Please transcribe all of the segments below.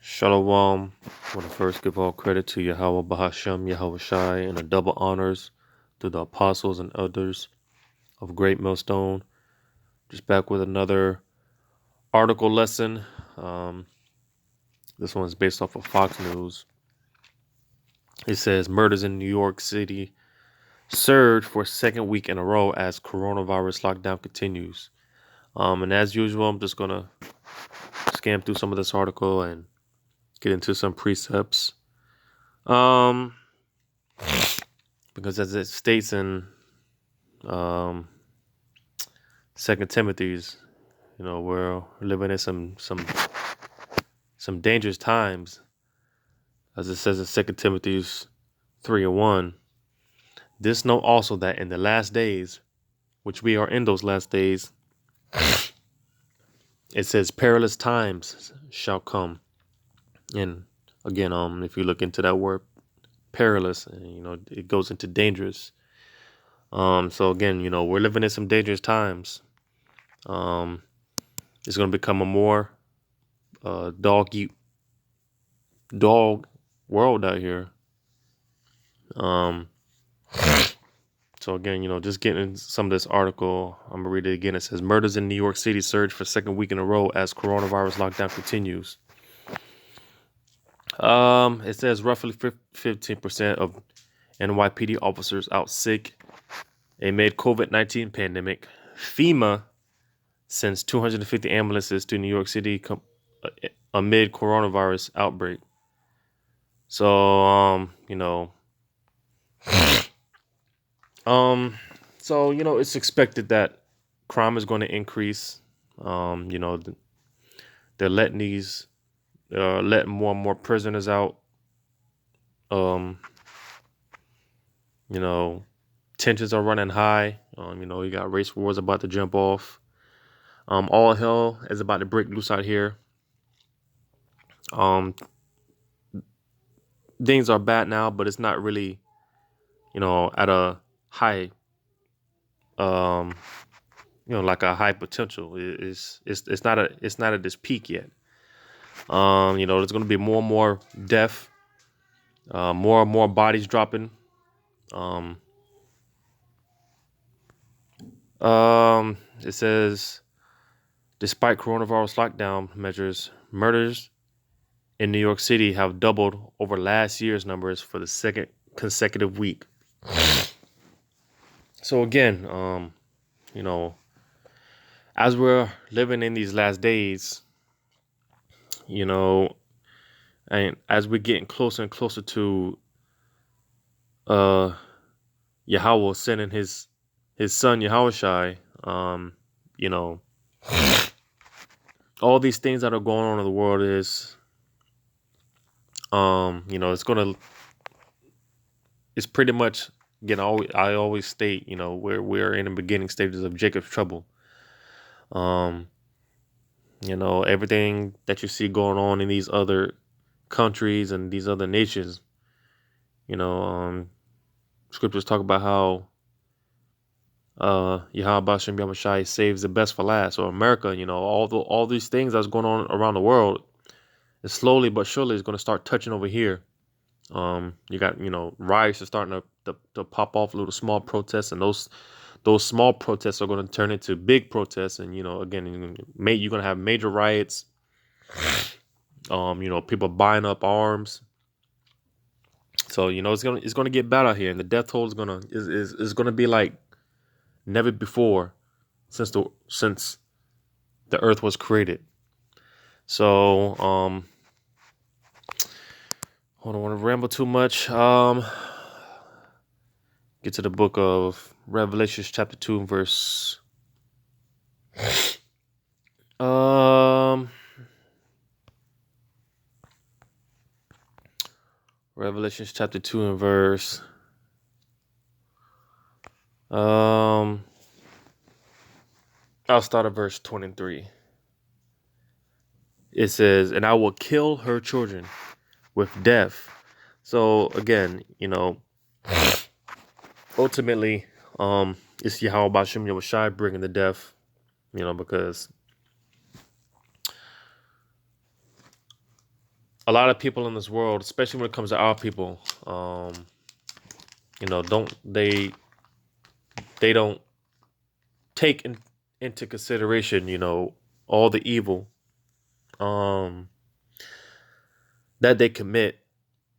Shalawam. I want to first give all credit to YAHAWAH BAHASHAM YAHAWASHI and a double honors to the apostles and elders of Greatmillstone. Just back with another article lesson. Um, this one's based off of Fox News. It says murders in New York City surge for a second week in a row as coronavirus lockdown continues. And as usual, I'm just gonna scan through some of this article and get into some precepts. Um, because as it states in um, Second Timothy's, we're living in some dangerous times, as it says in Second Timothy's 3:1. This know also that in the last days, which we are in those last days, it says perilous times shall come. And again, if you look into that word perilous, it goes into dangerous. So again, we're living in some dangerous times. It's going to become a more dog eat dog world out here. So again, just getting some of this article. I'm gonna read it again. It says murders in New York City surge for second week in a row as coronavirus lockdown continues. It says roughly 15% of NYPD officers out sick amid COVID-19 pandemic. FEMA sends 250 ambulances to New York City amid coronavirus outbreak. So, it's expected that crime is going to increase. They're letting more and more prisoners out. Tensions are running high. You got race wars about to jump off. All hell is about to break loose out here. Things are bad now, but it's not really, at a high, like a high potential. It's not at this peak yet. There's going to be more and more death, more and more bodies dropping. It says, despite coronavirus lockdown measures, murders in New York City have doubled over last year's numbers for the second consecutive week. So again, as we're living in these last days, and as we're getting closer and closer to Yahawah sending his son Yahawashi, all these things that are going on in the world is, it's pretty much, again, I always state, we're in the beginning stages of Jacob's trouble. Everything that you see going on in these other countries and these other nations, scriptures talk about how YAHAWAH BAHASHAM YAHAWASHI saves the best for last. So America, all these things that's going on around the world, is slowly but surely is going to start touching over here. You got, riots are starting to pop off, little small protests, and those small protests are going to turn into big protests. And, again, you're going to have major riots. People buying up arms. So, it's going to get bad out here, and the death toll is going to be like never before since the earth was created. So, I don't want to ramble too much. Get to the book of Revelation, chapter 2, and verse. Revelation chapter 2 and verse. I'll start at verse 23. It says, "And I will kill her children with death." So again, ultimately, it's YAHAWAH BAHASHAM YAHAWASHI bringing the death, because a lot of people in this world, especially when it comes to our people, don't they don't take into consideration, all the evil um, that they commit.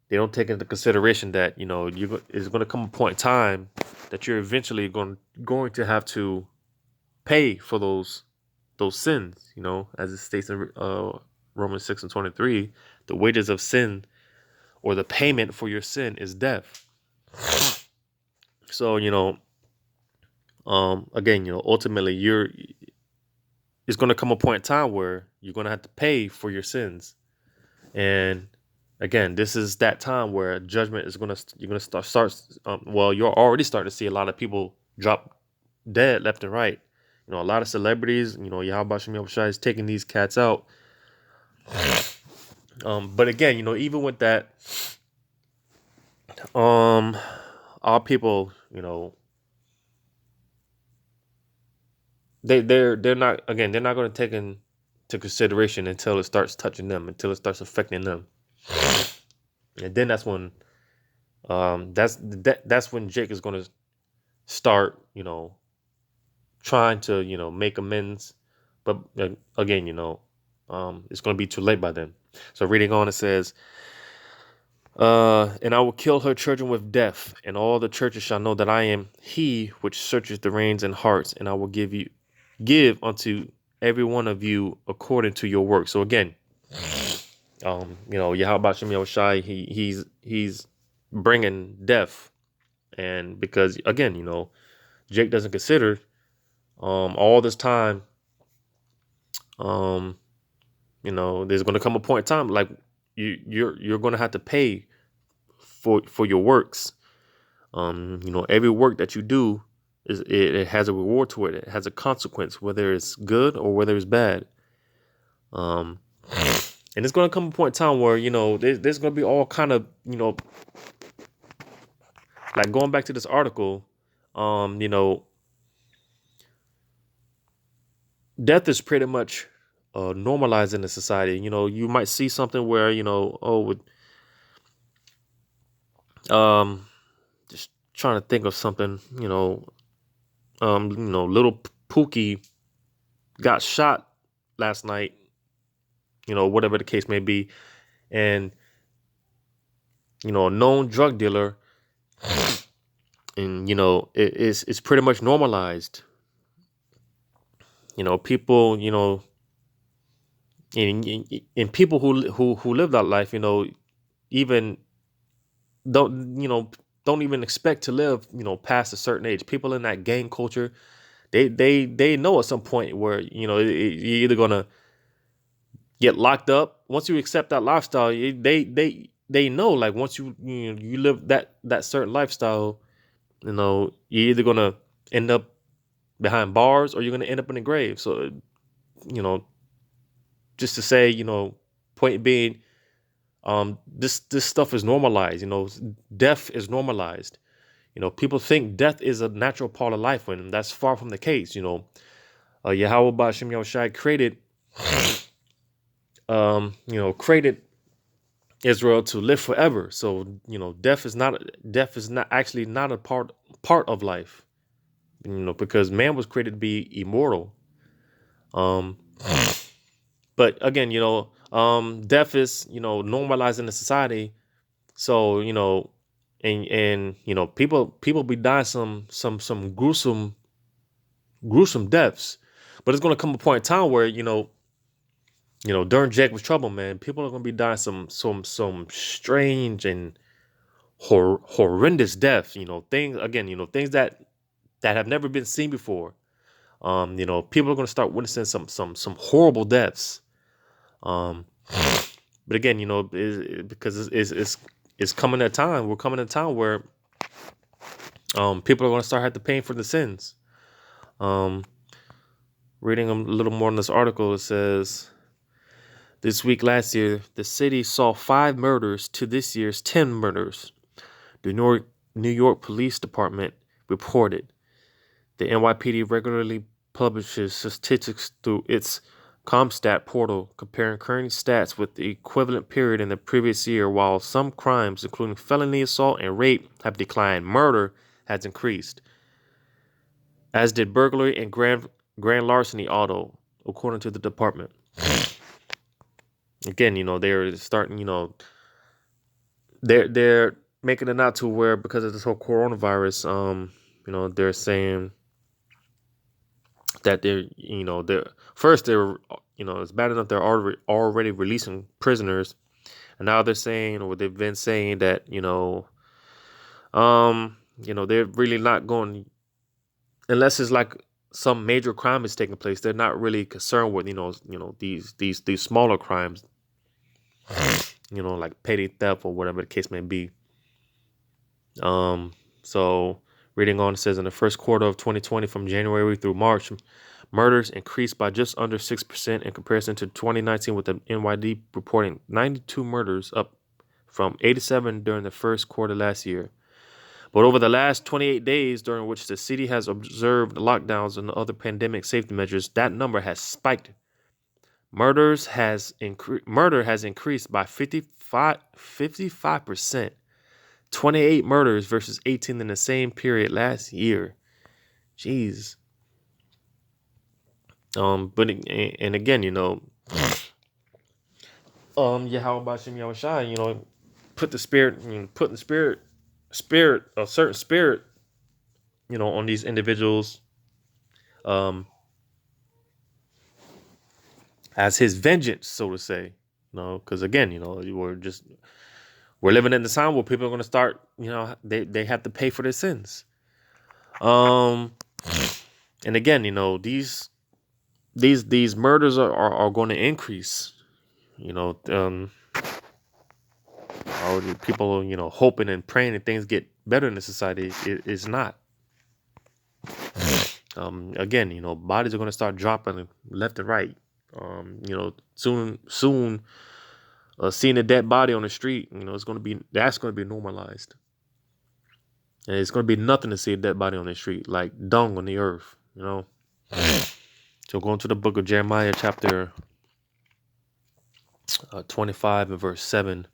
They don't take into consideration that it's going to come a point in time that you're eventually going to have to pay for those sins. As it states in Romans 6:23, the wages of sin, or the payment for your sin, is death. So again, ultimately, it's going to come a point in time where you're going to have to pay for your sins. And again, this is that time where judgment is you're going to start. Well, you're already starting to see a lot of people drop dead left and right. A lot of celebrities, YAHAWAH BAHASHAM YAHAWASHI is taking these cats out. But again, even with that, our people, they're not, again, they're not going to take into consideration until it starts touching them, until it starts affecting them. And then that's when that's when Jake is going to start, trying to, make amends. But again, it's going to be too late by then. So reading on, it says, and I will kill her children with death, and all the churches shall know that I am he which searches the reins and hearts, and I will give unto every one of you according to your work. So again, YAHAWAH BAHASHAM YAHAWASHI, he's bringing death, and because again, Jake doesn't consider all this time, there's going to come a point in time like you're going to have to pay for your works. Every work that you do it has a reward to it. It has a consequence, whether it's good or whether it's bad. And it's going to come a point in time where there's going to be all kind of like going back to this article. Death is pretty much normalized in the society. You might see something where just trying to think of something. Little Pookie got shot last night. Whatever the case may be, and a known drug dealer, and it's pretty much normalized. People, and people who live that life, even don't even expect to live, past a certain age. People in that gang culture, they know at some point where you're either gonna get locked up. Once you accept that lifestyle, they know, like, once you live that certain lifestyle, you're either gonna end up behind bars or you're gonna end up in the grave. So just to say, point being, this stuff is normalized. Death is normalized. People think death is a natural part of life, when that's far from the case. YAHAWAH BAHASHAM YAHAWASHI created Israel to live forever. So death is not actually not a part of life. Because man was created to be immortal. But again, death is normalized in the society. So and people be dying some gruesome deaths. But it's gonna come a point in time where during Jack was trouble, man, people are gonna be dying some strange and horrendous deaths. Things, again, things that have never been seen before. People are gonna start witnessing some horrible deaths. But again, because it's coming at a time. We're coming at a time where people are gonna start having to pay for the sins. Reading a little more in this article, it says, this week last year, the city saw 5 murders to this year's 10 murders. The New York Police Department reported. The NYPD regularly publishes statistics through its Comstat portal comparing current stats with the equivalent period in the previous year. While some crimes, including felony assault and rape, have declined, murder has increased, as did burglary and grand larceny, auto, according to the department. Again, they're starting, they're making it out to where, because of this whole coronavirus, they're saying that it's bad enough they're already releasing prisoners, and now they're saying, or they've been saying that, they're really not going, unless it's like some major crime is taking place. They're not really concerned with, these smaller crimes, like petty theft or whatever the case may be. So reading on, it says in the first quarter of 2020, from January through March, murders increased by just under 6% in comparison to 2019, with the NYD reporting 92 murders, up from 87 during the first quarter last year. But over the last 28 days, during which the city has observed lockdowns and other pandemic safety measures, that number has spiked. Murder has increased by 55%. 28 murders versus 18 in the same period last year. Jeez. But and again, Yahawah Bahashem Yahawashi, put the spirit, putting the a certain spirit, on these individuals, as his vengeance, so to say, because again, we're living in the time where people are going to start, they have to pay for their sins. And again, these murders are going to increase. Or people, hoping and praying that things get better in the society. It is not. Again, bodies are going to start dropping left and right. Soon, seeing a dead body on the street, that's going to be normalized. And it's going to be nothing to see a dead body on the street, like dung on the earth, So going to the book of Jeremiah, chapter 25 and verse 7.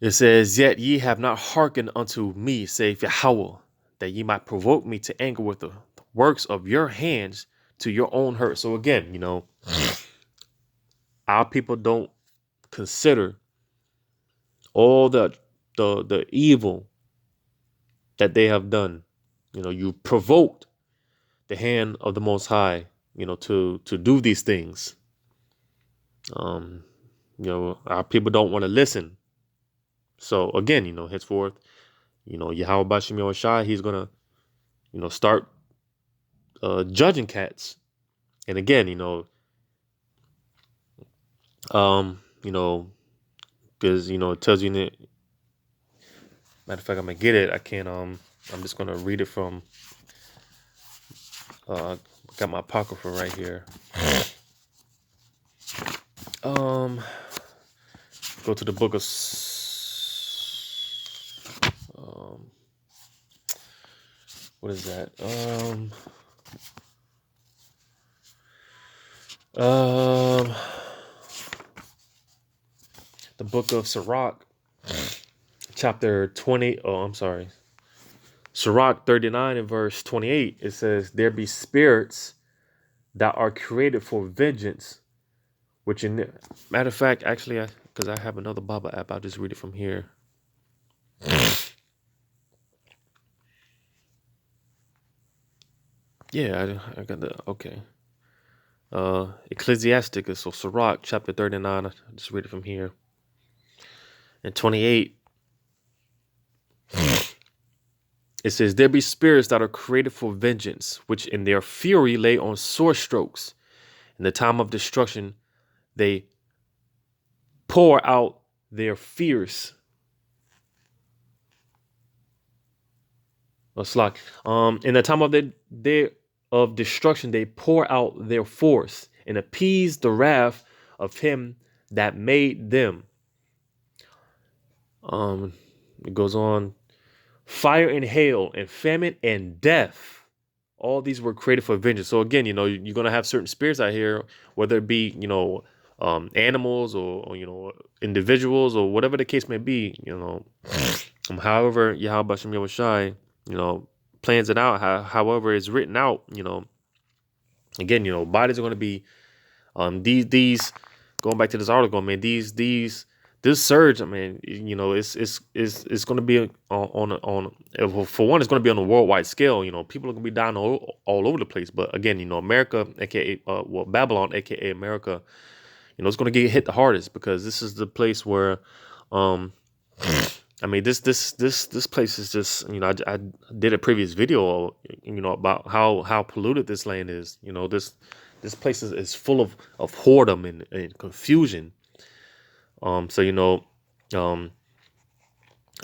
It says, "Yet ye have not hearkened unto me, saith Yahawah, that ye might provoke me to anger with the works of your hands to your own hurt." So again, our people don't consider all the evil that they have done. You provoked the hand of the Most High, to do these things. Our people don't want to listen. So again, henceforth, Yahawah Bahashem Yahawashi, he's gonna, start judging cats. And again, because it tells you. Matter of fact, I'm gonna get it. I can't. I'm just gonna read it from. Got my apocrypha right here. Go to the book of. What is that? The book of Sirach, chapter 20. Oh, I'm sorry. Sirach 39 and verse 28. It says, "There be spirits that are created for vengeance," which matter of fact, actually, because I have another Bible app, I'll just read it from here. Yeah, I got the, okay. Ecclesiasticus, so Sirach, chapter 39, I'll just read it from here. And 28, it says, "There be spirits that are created for vengeance, which in their fury lay on sore strokes. In the time of destruction, they pour out their fierce." It's like, in the time of of destruction, they pour out their force and appease the wrath of him that made them. It goes on. "Fire and hail and famine and death all these were created for vengeance. So again, you're gonna have certain spirits out here, whether it be animals or individuals or whatever the case may be. However, Yahawah Bahashem Yahawashi, plans it out. However, it's written out. Again, bodies are gonna be these going back to this article, man. This surge, I mean, it's going to be for one, it's going to be on a worldwide scale. People are going to be dying all over the place. But again, America, aka Babylon, aka America, it's going to get hit the hardest because this is the place where, I mean, this place is just, I did a previous video, about how polluted this land is. This place is full of whoredom and confusion.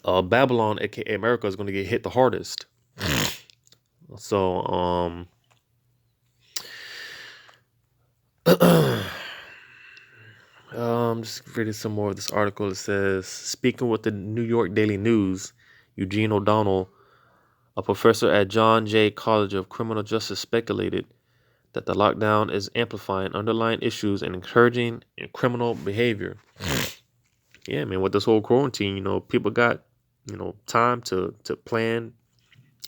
Babylon, aka America, is going to get hit the hardest. So, just reading some more of this article. It says, speaking with the New York Daily News, Eugene O'Donnell, a professor at John Jay College of Criminal Justice, speculated that the lockdown is amplifying underlying issues and encouraging criminal behavior. Yeah, man, with this whole quarantine, people got, time to plan,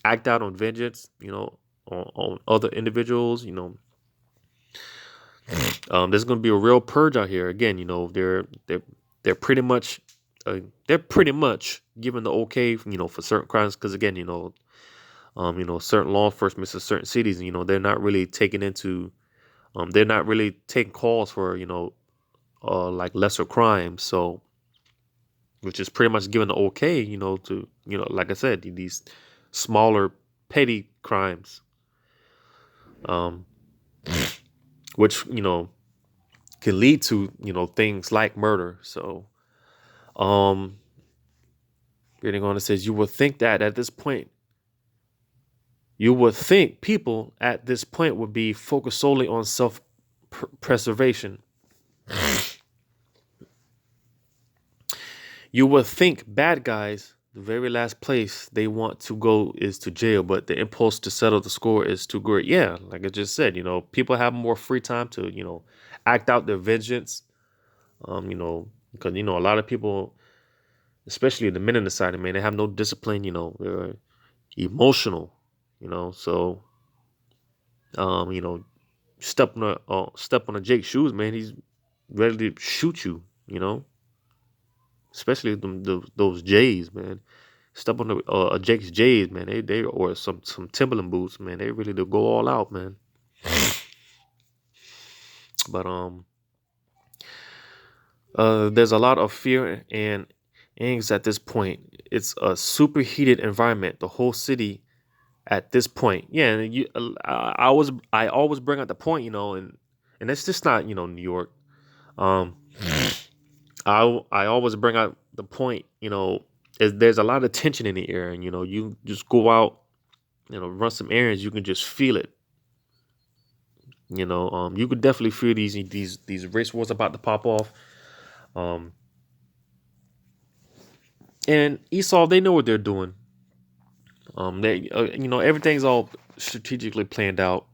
act out on vengeance, on other individuals, there's going to be a real purge out here. Again, they're pretty much given the okay, for certain crimes. Because again, certain law enforcement in certain cities, they're not really they're not really taking calls for, like lesser crimes. So, which is pretty much given the okay, to, like I said, these smaller petty crimes, which, can lead to, things like murder. So, reading on, it says, you would think people at this point would be focused solely on self-preservation. You would think bad guys, the very last place they want to go is to jail, but the impulse to settle the score is too great. Yeah, like I just said, people have more free time to, act out their vengeance. Because, a lot of people, especially the men in the society, man, they have no discipline, they're emotional, so, step on a Jake's shoes, man, he's ready to shoot you, especially those J's, man. Step on a Jake's J's, man. They or some Timberland boots, man. They really do go all out, man. But there's a lot of fear and angst at this point. It's a superheated environment. The whole city at this point, yeah. And I always bring up the point, and it's just not, New York. I always bring out the point, there's a lot of tension in the air, and you just go out, run some errands, you can just feel it. You could definitely feel these race wars about to pop off. And Esau, they know what they're doing. They everything's all strategically planned out.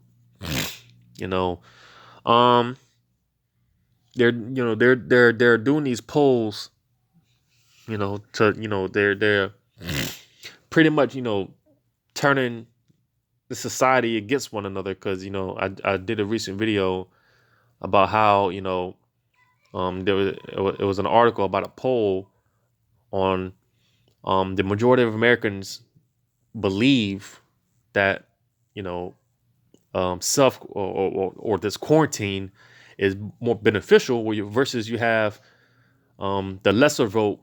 They're doing these polls, they're pretty much, turning the society against one another. Because, I did a recent video about how, it was an article about a poll on the majority of Americans believe that, self or this quarantine is more beneficial, versus you have the lesser vote.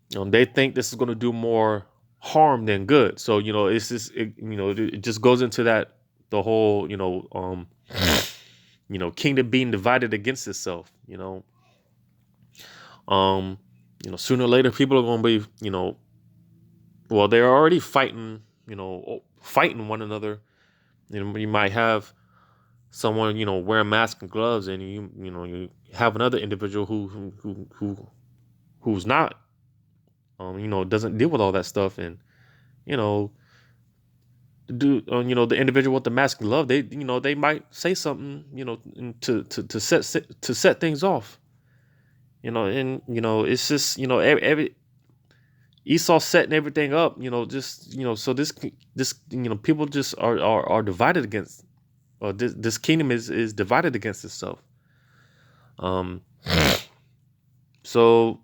They think this is going to do more harm than good. So, it's just, it just goes into that, the whole, kingdom being divided against itself, sooner or later people are going to be, well, they're already fighting one another. You might have someone, wearing masks and gloves, and you have another individual who's not, doesn't deal with all that stuff. And, the individual with the mask and love, they might say something, to set things off, and it's just, every Esau setting everything up, just, so this, people just are divided against, or this kingdom is divided against itself. Um, so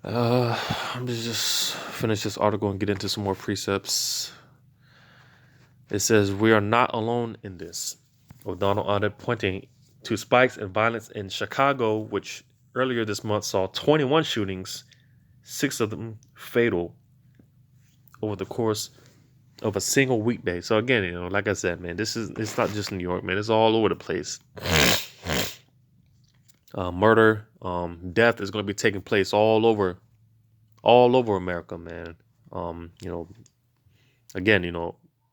I'm just finish this article and get into some more precepts. It says, we are not alone in this. O'Donnell added, pointing to spikes and violence in Chicago, which earlier this month saw 21 shootings, 6 of them fatal, over the course of a single weekday. So again, like I said, man, it's not just New York, man. It's all over the place. Murder, death is going to be taking place all over America, man. Again,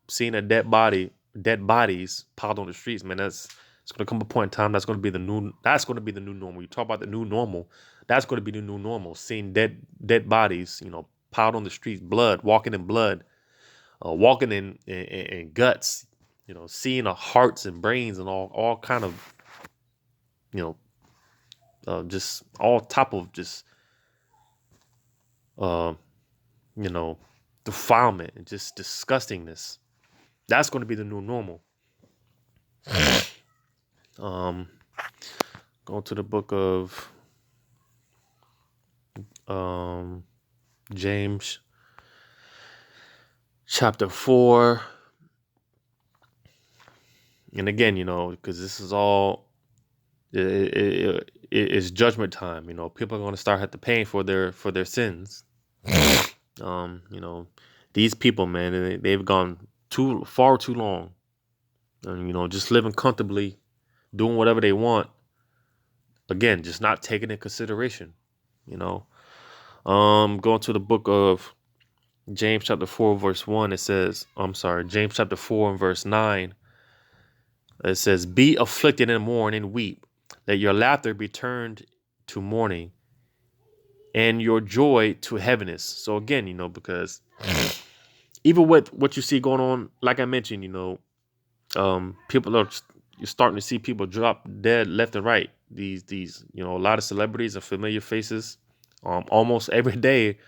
seeing dead bodies piled on the streets, man. It's going to come a point in time that's going to be the new normal. You talk about the new normal, that's going to be the new normal. Seeing dead bodies, piled on the streets, walking in blood, walking in guts, seeing hearts and brains and all kind of, just all type of just, uh, defilement and just disgustingness. That's going to be the new normal. Going to the book of James, chapter 4. And again, because this is all, it's judgment time. People are going to start have to pay for their sins. These people, man, they've gone far too long, and just living comfortably, doing whatever they want. Again, just not taking into consideration. Going to the book of James chapter 4 verse 1. It says, James chapter 4 and verse 9. It says, be afflicted and mourn and weep. Let your laughter be turned to mourning and your joy to heaviness. So again, because even with what you see going on, like I mentioned, you're starting to see people drop dead left and right. These a lot of celebrities and familiar faces. Almost every day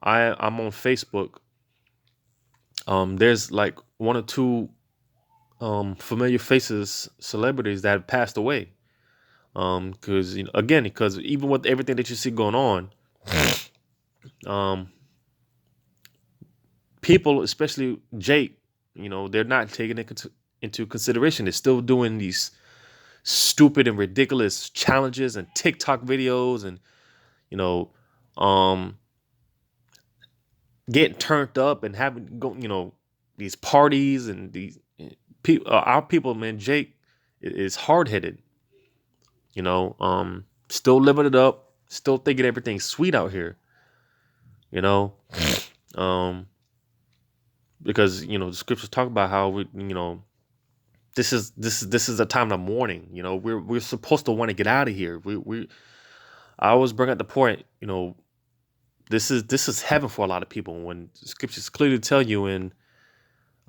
I'm on Facebook. There's like 1 or 2 familiar faces, celebrities that have passed away. Because because even with everything that you see going on, people, especially Jake, they're not taking it into consideration. They're still doing these stupid and ridiculous challenges and TikTok videos, and getting turned up and having these parties and these people. Our people, man, Jake is hard headed. Still living it up, still thinking everything's sweet out here. Because the scriptures talk about how this is a time of mourning. We're supposed to want to get out of here. I always bring up the point. This is heaven for a lot of people. When the scriptures clearly tell you in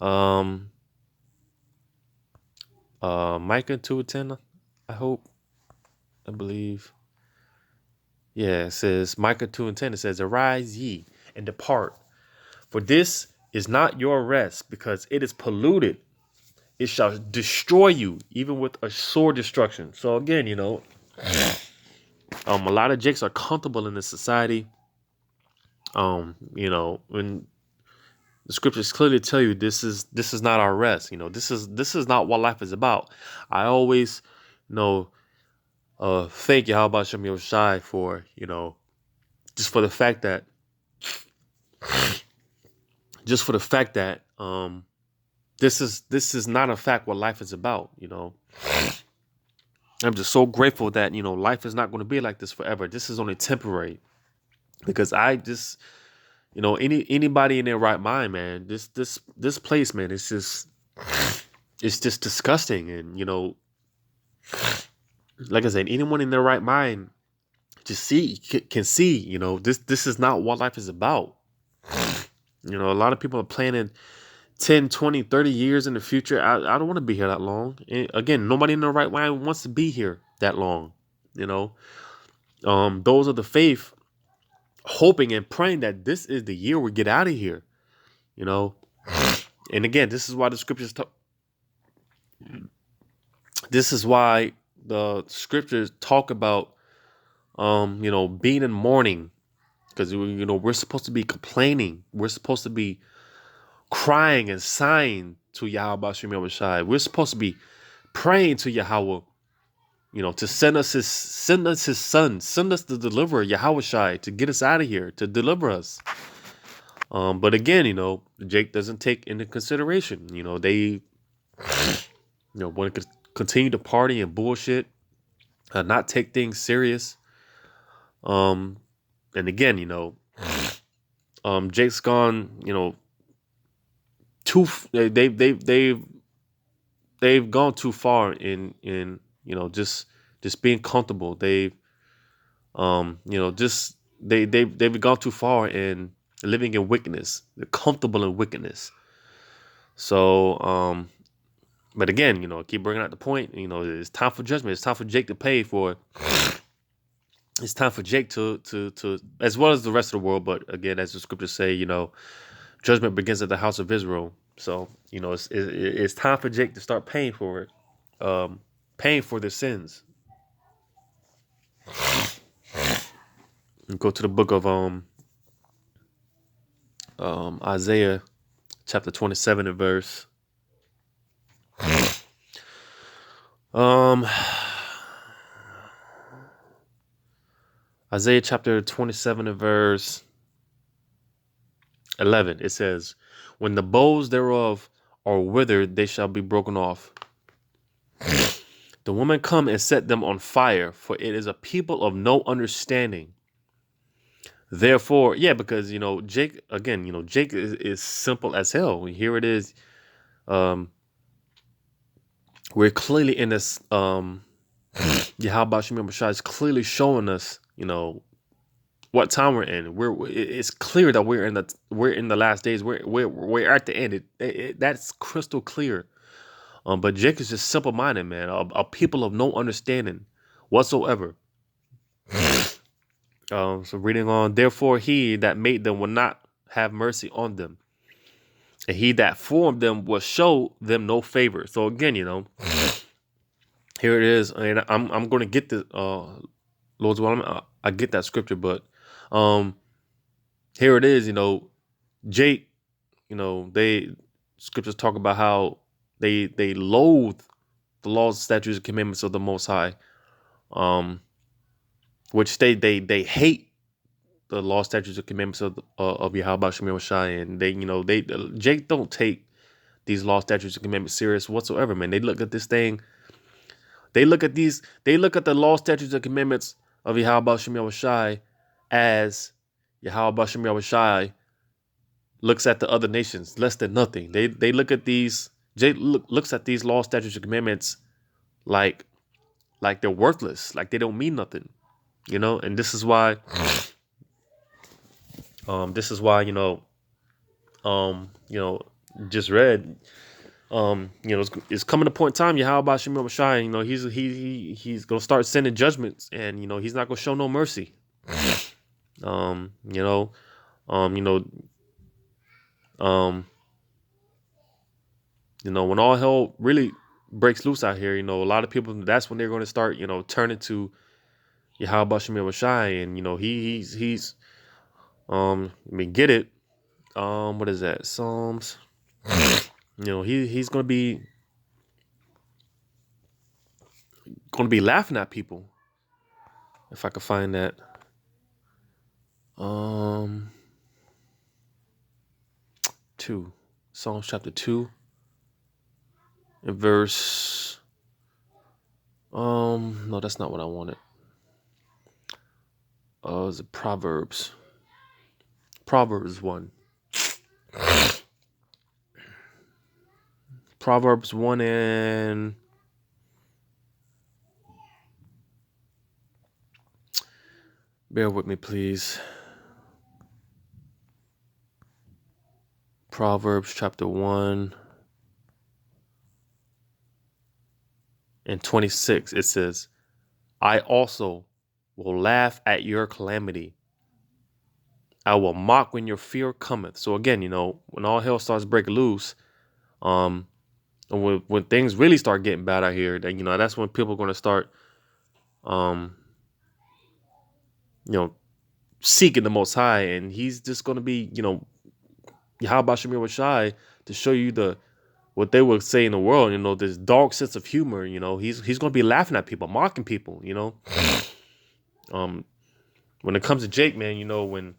Micah 2:10, I believe. Yeah, it says Micah 2:10. It says, arise ye and depart, for this is not your rest, because it is polluted. It shall destroy you, even with a sore destruction. So again, a lot of Jakes are comfortable in this society. When the scriptures clearly tell you this is not our rest. This is not what life is about. I always, thank YAHAWAH BAHASHAM YAHAWASHI for, just for the fact that this is not a fact what life is about. I'm just so grateful that life is not going to be like this forever. This is only temporary, because I just anybody in their right mind, man, this place, man, it's just disgusting. And like I said, anyone in their right mind just can see this is not what life is about. A lot of people are planning 10, 20, 30 years in the future, I don't want to be here that long. And again, nobody in their right mind wants to be here that long. You know, those of the faith hoping and praying that this is the year we get out of here. You know, and again, this is why the scriptures. This is why the scriptures talk about, being in mourning, because we're supposed to be complaining. We're supposed to be crying and sighing to Yahawah Bahashem Yahawashi. We're supposed to be praying to Yahweh, to send us his son, send us the deliverer, Yahawashi, to get us out of here, to deliver us. But again, Jake doesn't take into consideration, they, want to continue to party and bullshit, not take things serious. And again, Jake's gone, they've gone too far in just being comfortable. They've gone too far in living in wickedness. They're comfortable in wickedness. So, but again, I keep bringing out the point. It's time for judgment. It's time for Jake to pay for it. It's time for Jake to as well as the rest of the world. But again, as the scriptures say, judgment begins at the house of Israel. So, it's time for Jake to start paying for it, paying for their sins. And go to the book of Isaiah, chapter 27 and verse. Isaiah chapter 27 and verse 11. It says, "When the boughs thereof are withered, they shall be broken off. The woman come and set them on fire, for it is a people of no understanding. Therefore," because Jake, again, Jake is simple as hell. Here it is. We're clearly in this. Yahawah Bahashem Yahawashi is clearly showing us, what time we're in. It's clear that we're in the last days. We're at the end. That's crystal clear. But Jake is just simple minded, man. A people of no understanding whatsoever. So reading on, "Therefore he that made them will not have mercy on them, and he that formed them will show them no favor." So again, here it is, and I'm going to get the Lord's will. I get that scripture, but here it is. Jake, they scriptures talk about how they loathe the laws, statutes, and commandments of the Most High, which they hate the law, statutes, and commandments of Yahawah Bahashem Yahawashi, and they Jake don't take these law, statutes, and commandments serious whatsoever, man. They look at this thing. They look at the law, statutes, and commandments of Yahawah Bahashem Yahawashi as Yahawah Bahashem Yahawashi looks at the other nations less than nothing. They look at these. Jake looks at these law, statutes, and commandments like they're worthless, like they don't mean nothing, And this is why. Just read. It's coming to point in time. Yahawah Bahashem Yahawashi, he's gonna start sending judgments, and he's not gonna show no mercy. When all hell really breaks loose out here, a lot of people, that's when they're going to start, turning to Yahawah Bahashem Yahawashi, and he's get it. What is that? Psalms. He's going to be laughing at people. If I could find that. Psalms chapter 2 and verse. No, that's not what I wanted. Is it Proverbs? Proverbs 1. Proverbs 1 and bear with me, please. Proverbs chapter 1 and 26, it says, I also will laugh at your calamity. I will mock when your fear cometh. So again, when all hell starts breaking loose, and when things really start getting bad out here, then that's when people are going to start, um, seeking the Most High, and He's just going to be, Yahawah Bahashem Yahawashi, to show you what they would say in the world, this dark sense of humor. He's going to be laughing at people, mocking people. When it comes to Jake, man, when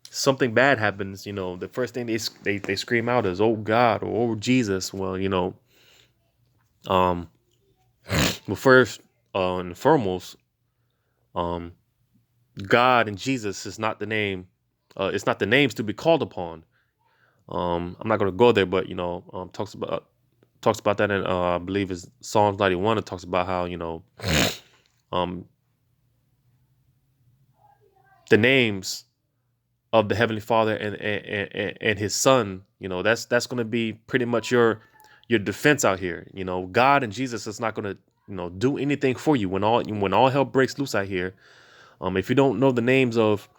something bad happens, the first thing they scream out is, "Oh God," or "Oh Jesus." Well, um, well, first and foremost, um, God and Jesus is not the name. It's not the names to be called upon. I'm not going to go there, but talks about that in I believe it's Psalms 91. It talks about how um, the names of the Heavenly Father and His Son. That's going to be pretty much your defense out here. God and Jesus is not going to do anything for you when all hell breaks loose out here. If you don't know the names of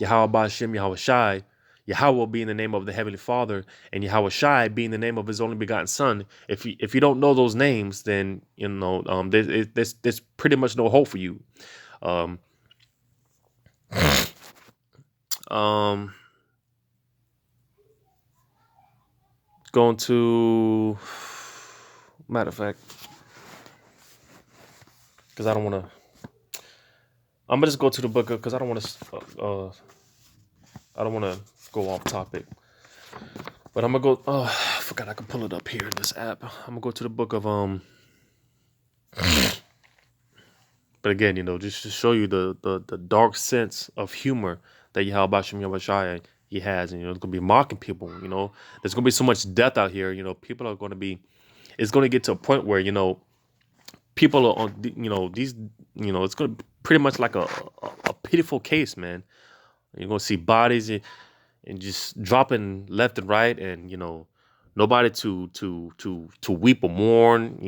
Yahawah Bahashem Yahawashi, Yahawah being the name of the Heavenly Father, and Yahawashi being the name of His only begotten Son, if you don't know those names, then there's pretty much no hope for you. Um, um, going to matter of fact, because I don't want to. I'm gonna just go to the book because I don't want to. I don't want to go off topic. But I'm gonna go. Oh, I forgot I can pull it up here in this app. I'm gonna go to the book of But again, just to show you the dark sense of humor that Yahawah Bahashem Yahawashi he has, and it's gonna be mocking people. There's gonna be so much death out here. People are gonna be. It's gonna get to a point where people are on. These. It's gonna be pretty much like a pitiful case, man. You're gonna see bodies and just dropping left and right, and nobody to weep or mourn.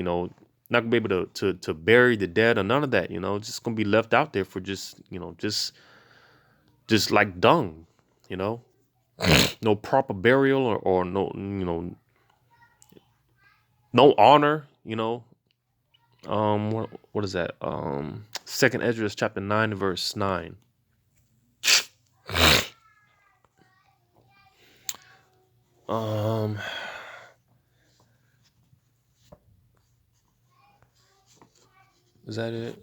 Not gonna be able to bury the dead or none of that. Just gonna be left out there for just just like dung. No proper burial or no no honor. What is that? Second Ezra chapter 9 verse 9. Is that it?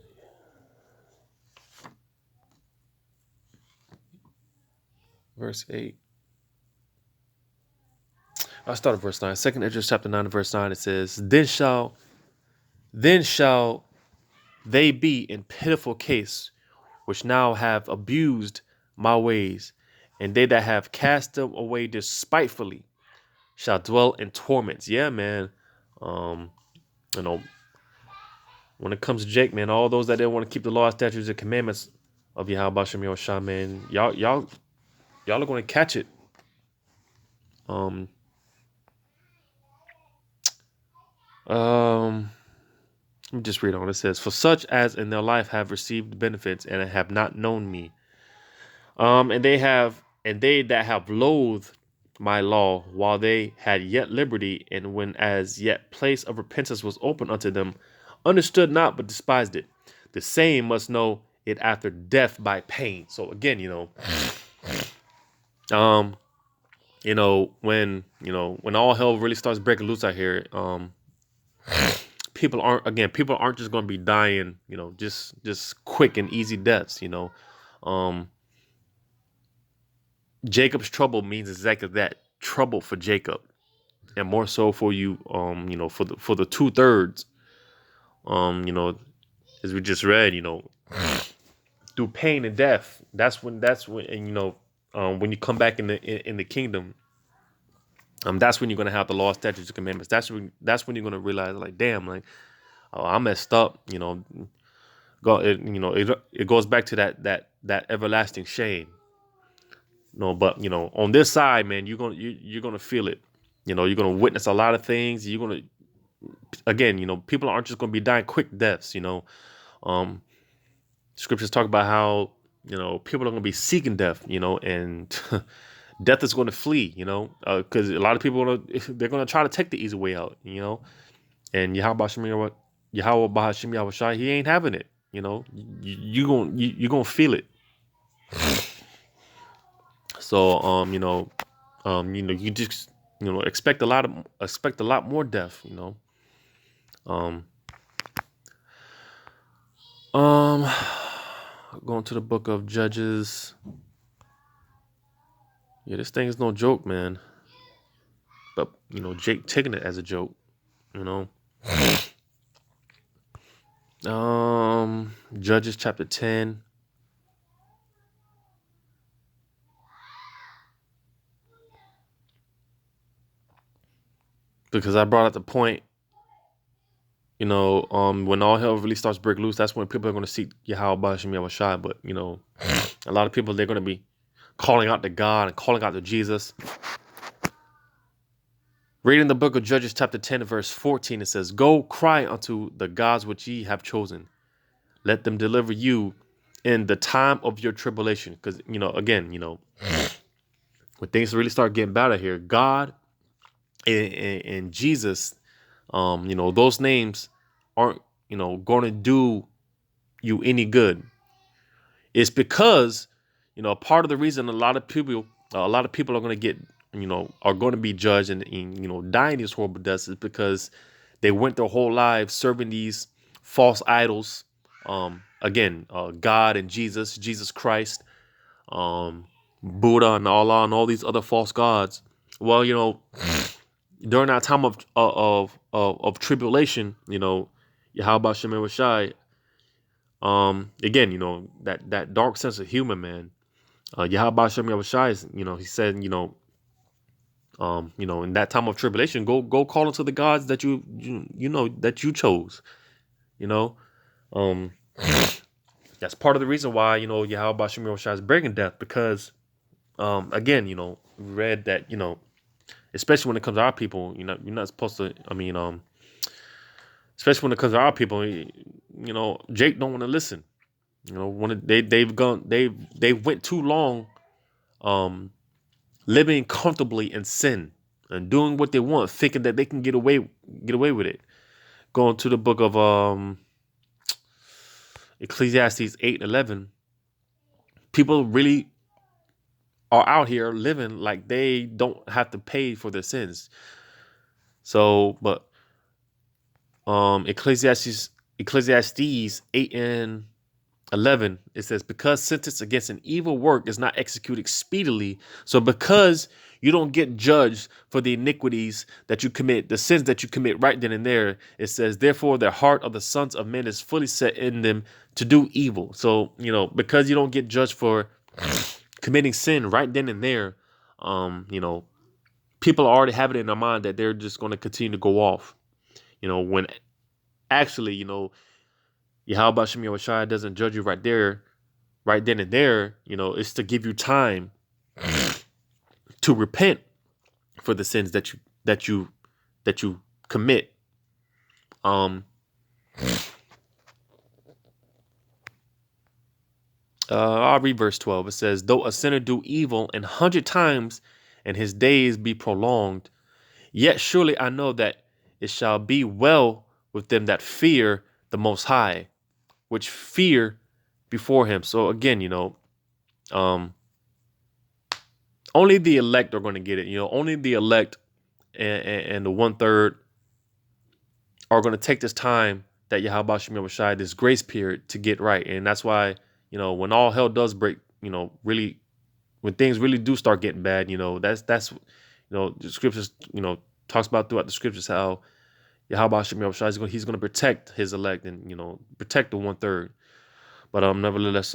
Verse 8. I start at verse 9. Second Ezra chapter 9 verse 9. It says, Then shall they be in pitiful case, which now have abused my ways, and they that have cast them away despitefully shall dwell in torments. Yeah, man. Um, when it comes to Jake, man, all those that didn't want to keep the law, statutes, and commandments of Yahawah Bahashem Yahawashi, man, y'all are going to catch it. Um, let me just read on. It says, For such as in their life have received benefits and have not known me, and they that have loathed my law while they had yet liberty, and when as yet place of repentance was open unto them, understood not but despised it. The same must know it after death by pain. So again, when all hell really starts breaking loose out here, people aren't just going to be dying, just quick and easy deaths. Jacob's trouble means exactly that, trouble for Jacob, and more so for you, for the 2/3, as we just read, through pain and death. That's when, and when you come back in the kingdom, that's when you're gonna have the law, statutes, and commandments. That's when you're gonna realize, like, damn, like, oh, I messed up. It goes back to that everlasting shame. No, but on this side, man, you're gonna feel it. You're gonna witness a lot of things. You're gonna again, people aren't just gonna be dying quick deaths. Um, Scriptures talk about how people are gonna be seeking death. And death is gonna flee. Because a lot of people they're gonna try to take the easy way out. And Yahweh Bahashem Yahawashi, he ain't having it. You gonna feel it. So you just expect a lot more death. Um, um, Going to the book of Judges. Yeah, this thing is no joke, man. But Jake taking it as a joke. You know. Judges chapter 10. Because I brought up the point, when all hell really starts to break loose, that's when people are going to seek Yahweh Bahashem Yahawashi. But a lot of people, they're going to be calling out to God and calling out to Jesus. Reading the book of Judges chapter 10 verse 14, it says, "Go cry unto the gods which ye have chosen. Let them deliver you in the time of your tribulation." Because again, when things really start getting bad out here, God and Jesus, those names aren't going to do you any good. It's because part of the reason a lot of people are going to get are going to be judged and dying these horrible deaths is because they went their whole lives serving these false idols. Again, God and Jesus Christ, Buddha and Allah and all these other false gods. Well, during that time of tribulation, Yahweh Shem Shai, again, that dark sense of humor, man. Yahweh Shem Shai is, he said, in that time of tribulation, go call into the gods that that you chose. Um, that's part of the reason why Yahweh Shem Shai is breaking death because, again, we read that especially when it comes to our people, you're not supposed to. I mean, especially when it comes to our people, Jake don't want to listen. When they went too long, living comfortably in sin and doing what they want, thinking that they can get away with it. Going to the book of Ecclesiastes 8:11, people really are out here living like they don't have to pay for their sins. So, but Ecclesiastes 8:11, it says, "Because sentence against an evil work is not executed speedily, so because you don't get judged for the iniquities that you commit, the sins that you commit right then and there, it says, therefore the heart of the sons of men is fully set in them to do evil." So, because you don't get judged for committing sin right then and there, people already have it in their mind that they're just going to continue to go off. When actually, Yahweh Shem Yahawashi doesn't judge you right then and there. It's to give you time to repent for the sins that you commit. I'll read verse 12. It says, "Though a sinner do evil 100 times, and his days be prolonged, yet surely I know that it shall be well with them that fear the Most High, which fear before him." So again, only the elect are going to get it. Only the elect and the 1/3 are going to take this time that Yahweh Shem Yahawashi, this grace period, to get right. And that's why, when all hell does break, really, when things really do start getting bad, that's the scriptures, talks about throughout the scriptures how Yahweh Shem Yahawashi, he's going to protect his elect and, protect the 1/3. But nevertheless,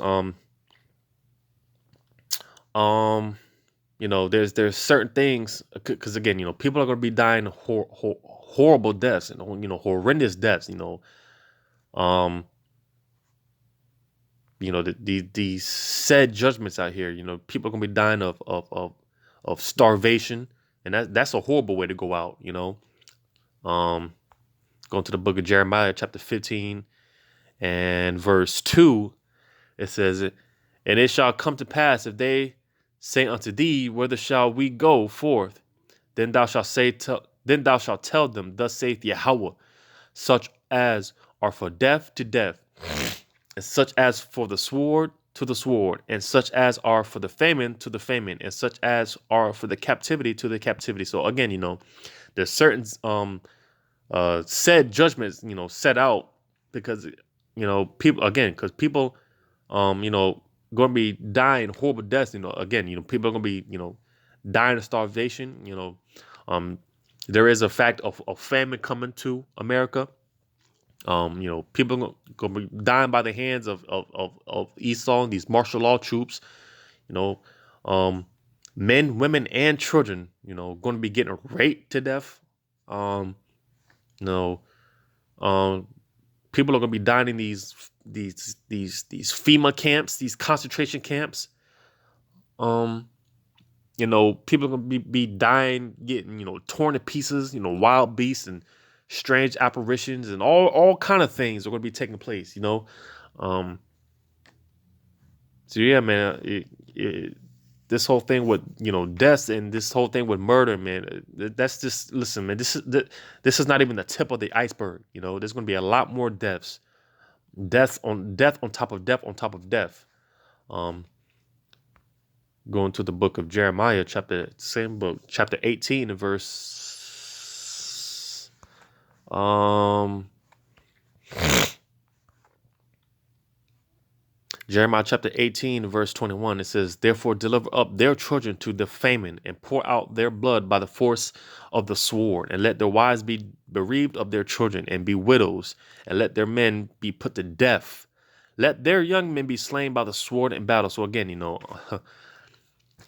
there's certain things because again, people are going to be dying horrible deaths and horrendous deaths. Um, you know, these said judgments out here. You know, people are gonna be dying of starvation, and that's a horrible way to go out. You know, um, going to the book of Jeremiah, chapter 15 and verse 2, it says, "And it shall come to pass, if they say unto thee, whither shall we go forth? Then thou shalt tell them, thus saith Yahweh, such as are for death to death, and such as for the sword to the sword, and such as are for the famine to the famine, and such as are for the captivity to the captivity." So again, you know, there's certain said judgments, you know, set out because, you know, people, again, because people, you know, going to be dying horrible deaths. You know, again, you know, people are going to be, you know, dying of starvation. You know, um, there is a fact of famine coming to America. You know, people are going to be dying by the hands of Esau, these martial law troops. You know, um, men, women, and children. You know, going to be getting raped to death. You know, um, people are going to be dying in these FEMA camps, these concentration camps. Um, you know, people are going to be dying, getting, you know, torn to pieces. You know, wild beasts and strange apparitions and all kind of things are going to be taking place. You know, um, so yeah, man, this whole thing with, you know, deaths and this whole thing with murder, man, that's just, listen, man, this is not even the tip of the iceberg. You know, there's going to be a lot more deaths, death on top of death on top of death. Um, Going to the book of Jeremiah, same book, chapter 18 and verse Jeremiah chapter 18 verse 21. It says, "Therefore deliver up their children to the famine, and pour out their blood by the force of the sword, and let their wives be bereaved of their children, and be widows, and let their men be put to death. Let their young men be slain by the sword in battle." So again, you know,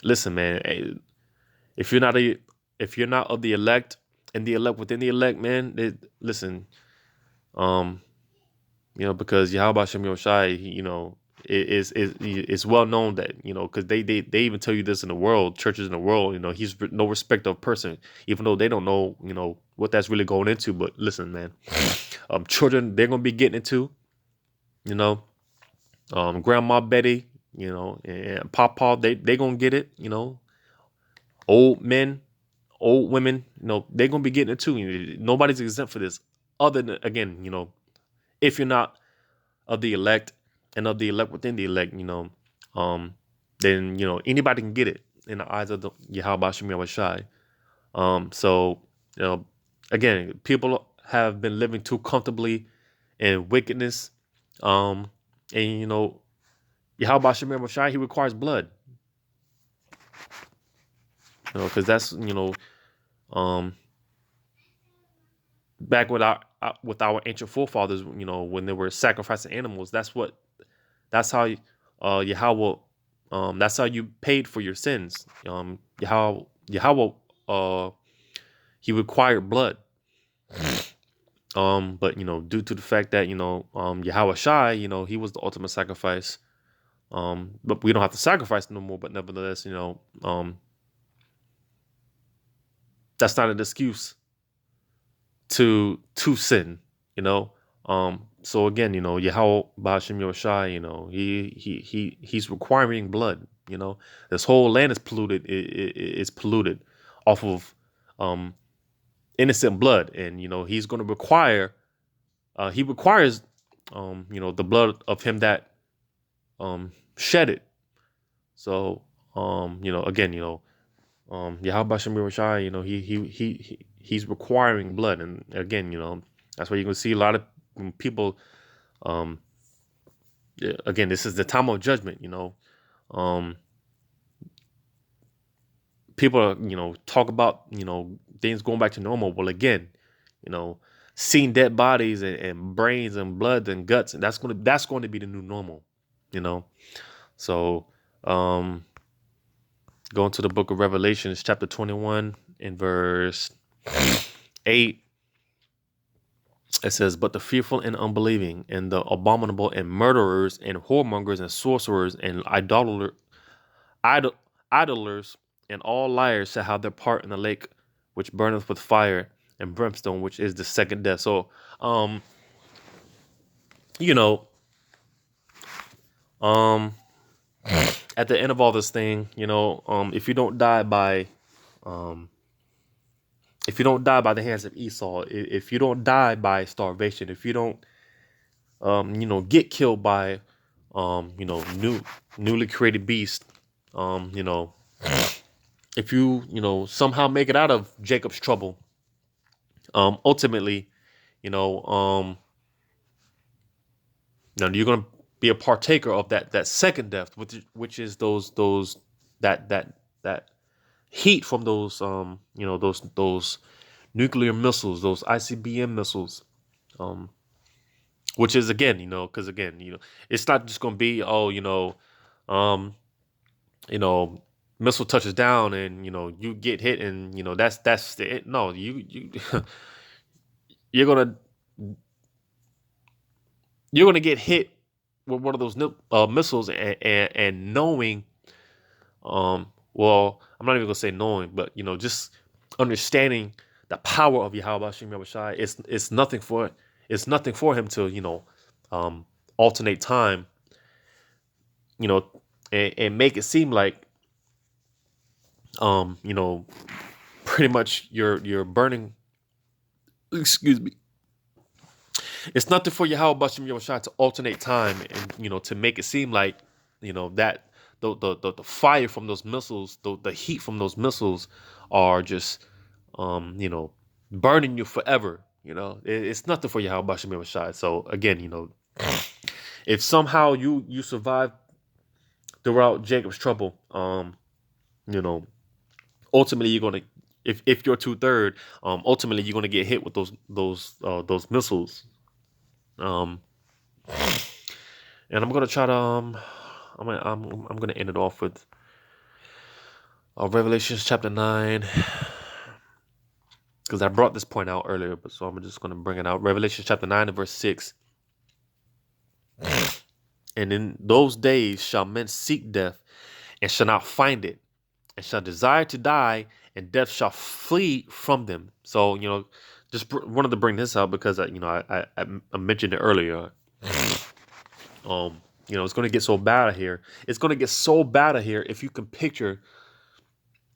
listen, man, if you're not if you're not of the elect and the elect within the elect, man, listen, um, you know, because Yahawah Bahasham Yahawashi, you know, is well known that, you know, because they even tell you this in the world, churches in the world, you know, he's no respect of person, even though they don't know, you know, what that's really going into. But listen, man, children, they're gonna be getting into, you know, Grandma Betty, you know, and Papa, they gonna get it, you know, old men, old women, you know, they're gonna be getting it too. Nobody's exempt for this, other than, again, you know, if you're not of the elect and of the elect within the elect, you know, then, you know, anybody can get it in the eyes of the Yahawah Bahasham Yahawashi. So, you know, again, people have been living too comfortably in wickedness. Um, and, you know, Yahawah Bahasham Yahawashi, he requires blood, you know, because that's, you know, um, back with our ancient forefathers, you know, when they were sacrificing animals, that's how Yahweh, that's how you paid for your sins. Yahweh, he required blood. But, you know, due to the fact that, you know, Yahweh Shai, you know, he was the ultimate sacrifice. But we don't have to sacrifice no more. But nevertheless, you know, that's not an excuse to sin, you know. So again, you know, Yahawah Bahasham Yahawashi, you know, he's requiring blood. You know, this whole land is polluted. It's polluted off of innocent blood, and, you know, he's going to require. He requires, you know, the blood of him that shed it. So, you know, again, you know, Yahawah Bahasham Yahawashi, you know, he's requiring blood, and again, you know, that's why you can see a lot of people. Um, yeah, again, this is the time of judgment. You know, um, people are, you know, talk about, you know, things going back to normal. Well, again, you know, seeing dead bodies and brains and blood and guts, and that's going to be the new normal. You know, so going to the book of Revelations, chapter 21, in verse 8. It says, but the fearful and unbelieving, and the abominable, and murderers, and whoremongers, and sorcerers, and idol, idlers, and all liars shall have their part in the lake which burneth with fire and brimstone, which is the second death. So, um, you know, um, at the end of all this thing, if you don't die by, um, if you don't die by the hands of Esau, if you don't die by starvation, if you don't, get killed by, newly created beast, um, you know, if you, somehow make it out of Jacob's trouble, ultimately, you know, um, you're gonna be a partaker of that second death, which is those that heat from those those nuclear missiles, those ICBM missiles, um, which is again, because again, it's not just gonna be um, you know, missile touches down and you get hit and that's the it. No, you you're gonna you're gonna get hit with one of those missiles and knowing well, I'm not even gonna say knowing, but just understanding the power of Yahawah Bahasham Yahawashi. It's nothing for him to um, alternate time, you know, and make it seem like um, you know pretty much you're burning. Excuse me. It's nothing for Yahawah Bahasham Yahawashi to alternate time and to make it seem like that the fire from those missiles, the heat from those missiles are just burning you forever. It's nothing for Yahawah Bahasham Yahawashi. So again, if somehow you survive throughout Jacob's trouble, you know, ultimately you're gonna if you're 2/3, ultimately you're gonna get hit with those missiles. Um, and I'm gonna try to I'm gonna end it off with Revelation chapter 9 because I brought this point out earlier, but so I'm just gonna bring it out. Revelation chapter 9 and verse 6. And in those days shall men seek death and shall not find it, and shall desire to die, and death shall flee from them. So just wanted to bring this out because I mentioned it earlier. It's going to get so bad out here. It's going to get so bad out here if you can picture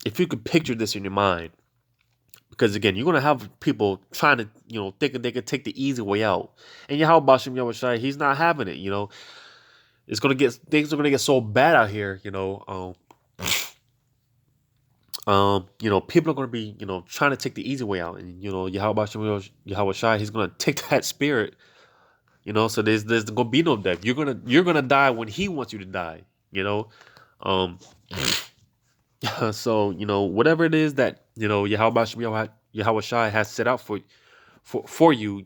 this in your mind. Because again, you're going to have people trying to, thinking they could take the easy way out. And Yahawah Bahasham Yahawashi, he's not having it, things are going to get so bad out here, people are going to be, trying to take the easy way out. And, Yahawah Bahasham Yahawashi, he's going to take that spirit. So there's gonna be no death. You're gonna die when he wants you to die. So whatever it is that Yahawah Bahasham Yahawashi has set out for you,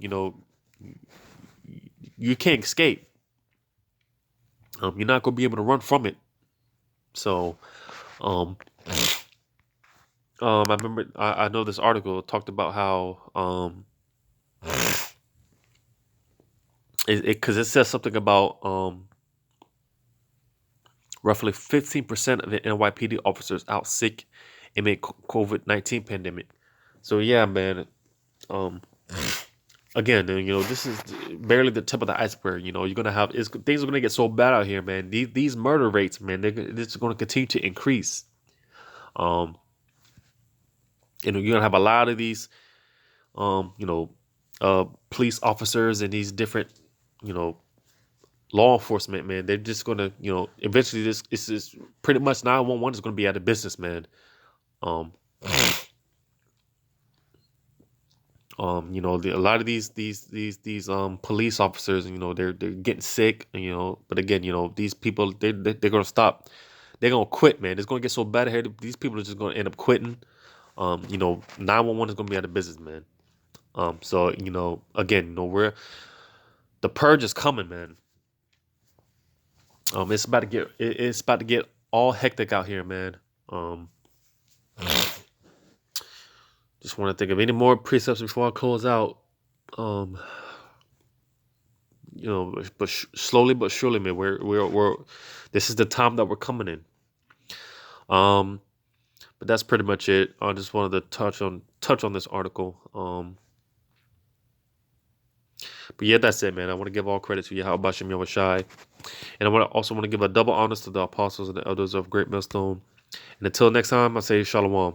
you can't escape. You're not gonna be able to run from it. So, I remember I know this article talked about how because it says something about roughly 15% of the NYPD officers out sick amid COVID-19 pandemic. So yeah, man. Again, this is barely the tip of the iceberg. You're gonna have things are gonna get so bad out here, man. These murder rates, man, it's gonna continue to increase. You're gonna have a lot of these, police officers and these different, law enforcement, man. They're just gonna, eventually this is pretty much 911 is gonna be out of business, man. A lot of these police officers, they're getting sick, but again, these people they're gonna stop, they're gonna quit, man. It's gonna get so bad here. These people are just gonna end up quitting. 911 is gonna be out of business, man. So again, we're the purge is coming, man. It's about to get all hectic out here, man. Just want to think of any more precepts before I close out. but slowly but surely, man, we're this is the time that we're coming in. But that's pretty much it. I just wanted to touch on this article. But yeah, that's it, man. I want to give all credit to YAHAWAH BAHASHAM YAHAWASHI. And I also want to give a double honors to the apostles and the elders of Great Millstone. And until next time, I say shalawam.